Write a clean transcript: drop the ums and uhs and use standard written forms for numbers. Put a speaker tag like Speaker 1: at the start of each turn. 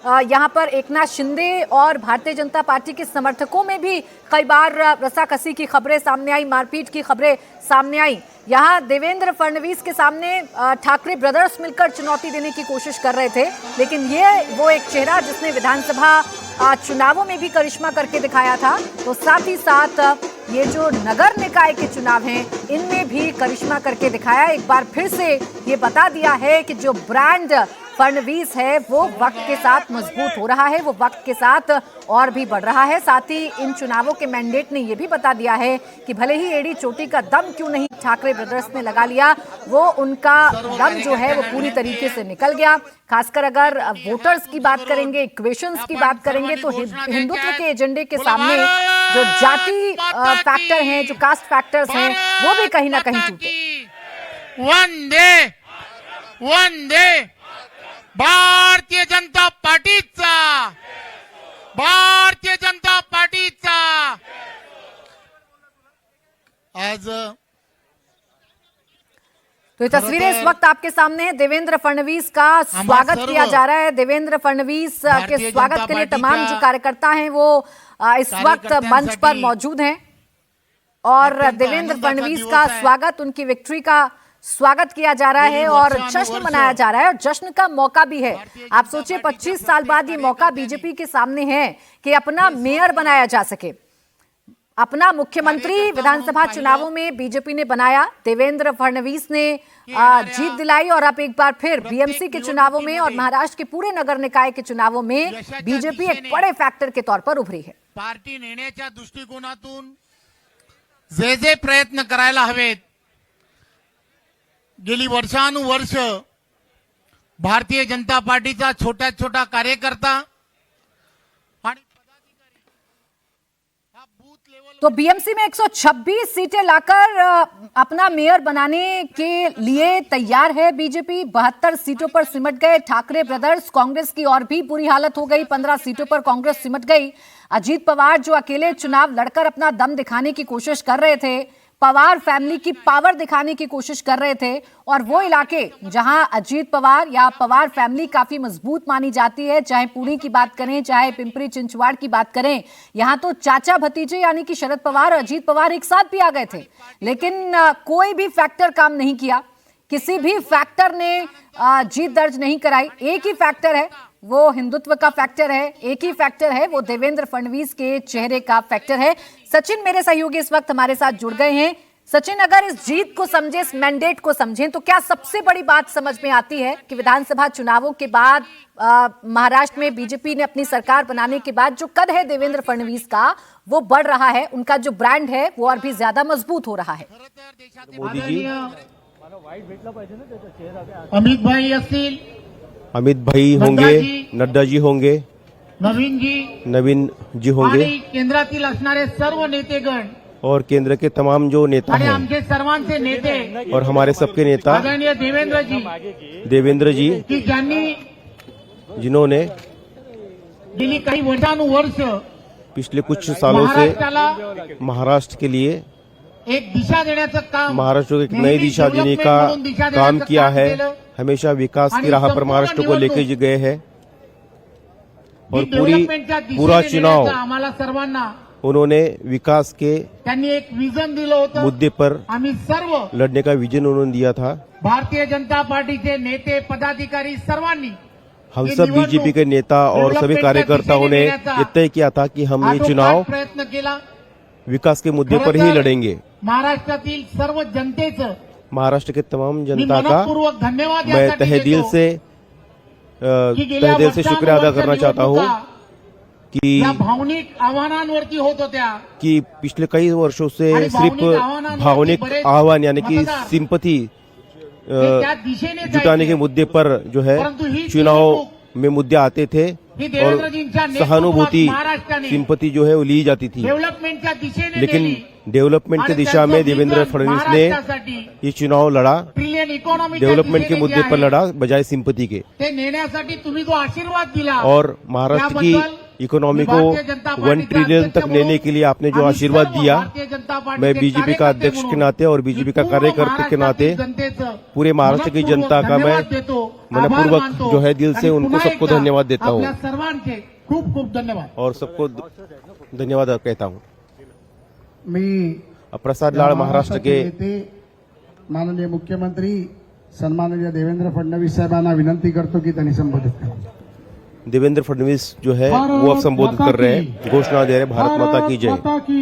Speaker 1: यहाँ पर एकनाथ शिंदे और भारतीय जनता पार्टी के समर्थकों में भी कई बार रसाकसी की खबरें सामने आई, मारपीट की खबरें सामने आई। यहाँ देवेंद्र फडणवीस के सामने ठाकरे ब्रदर्स मिलकर चुनौती देने की कोशिश कर रहे थे, लेकिन ये वो एक चेहरा जिसने विधानसभा चुनावों में भी करिश्मा करके दिखाया था, तो साथ ही साथ ये जो नगर निकाय के चुनाव हैं इनमें भी करिश्मा करके दिखाया। एक बार फिर से ये बता दिया है कि जो ब्रांड फडणवीस है वो वक्त के साथ मजबूत हो रहा है, वो वक्त के साथ और भी बढ़ रहा है। साथ ही इन चुनावों के मैंडेट ने ये भी बता दिया है कि भले ही एड़ी चोटी का दम क्यों नहीं ठाकरे ब्रदर्स ने लगा लिया, वो उनका दम जो है वो पूरी तरीके से निकल गया। खासकर अगर वोटर्स की बात करेंगे, इक्वेशंस की बात करेंगे, तो हिंदुत्व के एजेंडे के सामने जो जाति फैक्टर हैं, जो कास्ट फैक्टर्स हैं, वो भी कहीं ना कहीं टूटे।
Speaker 2: वंदे भारतीय जनता पार्टीचा आज
Speaker 1: तो ये तस्वीरें इस वक्त आपके सामने है। देवेंद्र फडणवीस का स्वागत किया जा रहा है। देवेंद्र फडणवीस के स्वागत के लिए तमाम जो कार्यकर्ता हैं वो इस वक्त मंच पर मौजूद हैं और देवेंद्र फडणवीस का स्वागत, उनकी विक्ट्री का स्वागत किया जा रहा है और जश्न मनाया जा रहा है और जश्न का मौका भी है। आप सोचिए 25 साल बाद ये मौका बीजेपी के सामने है कि अपना मेयर बनाया जा सके। अपना मुख्यमंत्री विधानसभा चुनावों में बीजेपी ने बनाया, देवेंद्र फडणवीस ने जीत दिलाई और अब एक बार फिर बीएमसी के चुनावों में और महाराष्ट्र के पूरे नगर निकाय के चुनावों में बीजेपी एक बड़े फैक्टर के तौर पर उभरी है।
Speaker 2: पार्टी नेण्याच्या दृष्टिकोनातून जे प्रयत्न करायला हवेत, गेली वर्षानुवर्ष भारतीय जनता पार्टीचा छोटा छोटा कार्यकर्ता आणि पदाधिकारी हा बूथ लेवल
Speaker 1: तो बीएमसी में 126 सीटें लाकर अपना मेयर बनाने के लिए तैयार है बीजेपी। 72 सीटों पर सिमट गए ठाकरे ब्रदर्स। कांग्रेस की और भी बुरी हालत हो गई, 15 सीटों पर कांग्रेस सिमट गई। अजीत पवार जो अकेले चुनाव लड़कर अपना दम दिखाने की कोशिश कर रहे थे, पवार फैमिली की पावर दिखाने की कोशिश कर रहे थे और वो इलाके जहां अजीत पवार या पवार फैमिली काफी मजबूत मानी जाती है, चाहे पुणे की बात करें, चाहे पिंपरी चिंचवाड़ की बात करें, यहां तो चाचा भतीजे यानी कि शरद पवार और अजीत पवार एक साथ भी आ गए थे, लेकिन कोई भी फैक्टर काम नहीं किया। किसी भी फैक्टर ने जीत दर्ज नहीं कराई। एक ही फैक्टर है, वो हिंदुत्व का फैक्टर है, एक ही फैक्टर है, वो देवेंद्र फडणवीस के चेहरे का फैक्टर है। सचिन मेरे सहयोगी इस वक्त हमारे साथ जुड़ गए हैं। सचिन, अगर इस जीत को समझे, इस मैंडेट को समझें, तो क्या सबसे बड़ी बात समझ में आती है कि विधानसभा चुनावों के बाद महाराष्ट्र में बीजेपी ने अपनी सरकार बनाने के बाद जो कद है देवेंद्र फडणवीस का वो बढ़ रहा है, उनका जो ब्रांड है वो और भी ज्यादा मजबूत हो रहा है।
Speaker 3: मोदी जी,
Speaker 2: अमित भाई असतील,
Speaker 3: अमित भाई होंगे, नड्डा जी होंगे, नवीन जी होंगे
Speaker 2: आणि केंद्रातील असणारे सर्व नेतेगण
Speaker 3: और केंद्र के तमाम जो नेता
Speaker 2: आणि
Speaker 3: हैं
Speaker 2: आमचे सर्वांचे नेते
Speaker 3: और हमारे सबके नेता
Speaker 2: आदरणीय
Speaker 3: देवेंद्र जी,
Speaker 2: की ज्यांनी
Speaker 3: जिन्होंने
Speaker 2: गेली काही वर्षानुवर्ष
Speaker 3: पिछले कुछ सालों से
Speaker 2: महाराष्ट्राला
Speaker 3: महाराष्ट्र के लिए,
Speaker 2: एक दिशा देण्याचं काम,
Speaker 3: महाराष्ट्र को एक नई दिशा देने का काम किया है। हमेशा विकास की राह पर महाराष्ट्र को लेके गए हैं और पूरा चुनाव
Speaker 2: आम्हाला सर्वांना
Speaker 3: उन्होंने विकास के
Speaker 2: त्यांनी एक विजन दिलं होतं।
Speaker 3: मुद्दे पर
Speaker 2: आम्ही सर्व
Speaker 3: लड़ने का विजन उन्होंने दिया था।
Speaker 2: भारतीय जनता पार्टीचे नेते, पदाधिकारी सर्वांनी
Speaker 3: हम सब बीजेपी के नेता और सभी कार्यकर्ताओं ने ये तय किया था कि हम ये चुनाव
Speaker 2: प्रयत्न केला,
Speaker 3: विकास के मुद्दे पर ही लड़ेंगे।
Speaker 2: महाराष्ट्रातील सर्व जनतेचं
Speaker 3: महाराष्ट्र के तमाम
Speaker 2: मी
Speaker 3: जनता का
Speaker 2: मनपूर्वक धन्यवाद
Speaker 3: मैं
Speaker 2: यासाठी
Speaker 3: तहे दिल
Speaker 2: देतो
Speaker 3: से तहे दिल से शुक्रिया अदा करना चाहता हूँ कि
Speaker 2: या भावनिक आव्हानांवरती होत होत्या
Speaker 3: कि पिछले कई वर्षों से
Speaker 2: आणि
Speaker 3: सिर्फ भावनिक आह्वान यानी कि सिंपथी
Speaker 2: त्या दिशेने
Speaker 3: जुटाने के मुद्दे पर जो है चुनाव में मुद्दे आते थे और सहानुभूति, सिंपथी जो है वो ली जाती थी,
Speaker 2: डेव्हलपमेंटच्या दिशेने
Speaker 3: लेकिन
Speaker 2: गेली
Speaker 3: डेवलपमेंट की दिशा में देवेंद्र फडणवीस ने ये चुनाव लड़ा,
Speaker 2: ट्रिलियन इकॉनॉमी
Speaker 3: डेवलपमेंट के मुद्दे पर लड़ा बजाय सिंपथी के।
Speaker 2: ते नेण्यासाठी तुम्ही जो आशीर्वाद दिला
Speaker 3: और महाराष्ट्र की इकोनॉमी को
Speaker 2: भारतीय जनता
Speaker 3: 1
Speaker 2: पार्टी के
Speaker 3: ट्रिलियन
Speaker 2: अध्यक्ष
Speaker 3: तक लेने के लिए आपने जो
Speaker 2: आणि
Speaker 3: आशीर्वाद
Speaker 2: सर्व
Speaker 3: दिया,
Speaker 2: भारतीय जनता पार्टी
Speaker 3: मैं
Speaker 2: के
Speaker 3: बीजेपी का
Speaker 2: कार्यकर्ते
Speaker 3: अध्यक्ष के
Speaker 2: म्हणून
Speaker 3: नाते और बीजेपी का
Speaker 2: पूर्ण
Speaker 3: कार्यकर्ते के नाते
Speaker 2: महाराष्ट्रातील जनतेचं
Speaker 3: पूरे महाराष्ट्र की जनता का मैं
Speaker 2: धन्यवाद देतो, आभार
Speaker 3: मनपूर्वक
Speaker 2: मानतो
Speaker 3: जो है दिल से
Speaker 2: आणि
Speaker 3: उनको
Speaker 2: पुन्हा
Speaker 3: सबको
Speaker 2: एकदा
Speaker 3: धन्यवाद देता हूं
Speaker 2: आपल्या सर्वांचे खूप खूप धन्यवाद.
Speaker 3: और सबको धन्यवाद कहता हूं.
Speaker 4: मी
Speaker 3: प्रसाद लाड महाराष्ट्र के
Speaker 4: नेते माननीय मुख्यमंत्री सन्माननीय देवेंद्र फडणवीस साहेबांना विनंती करतो की त्यांनी संबोधित करावं.
Speaker 3: देवेंद्र फडणवीस जो है वो अब संबोधित कर रहे हैं, घोषणा दे रहे हैं, भारत माता की जय.
Speaker 4: माता की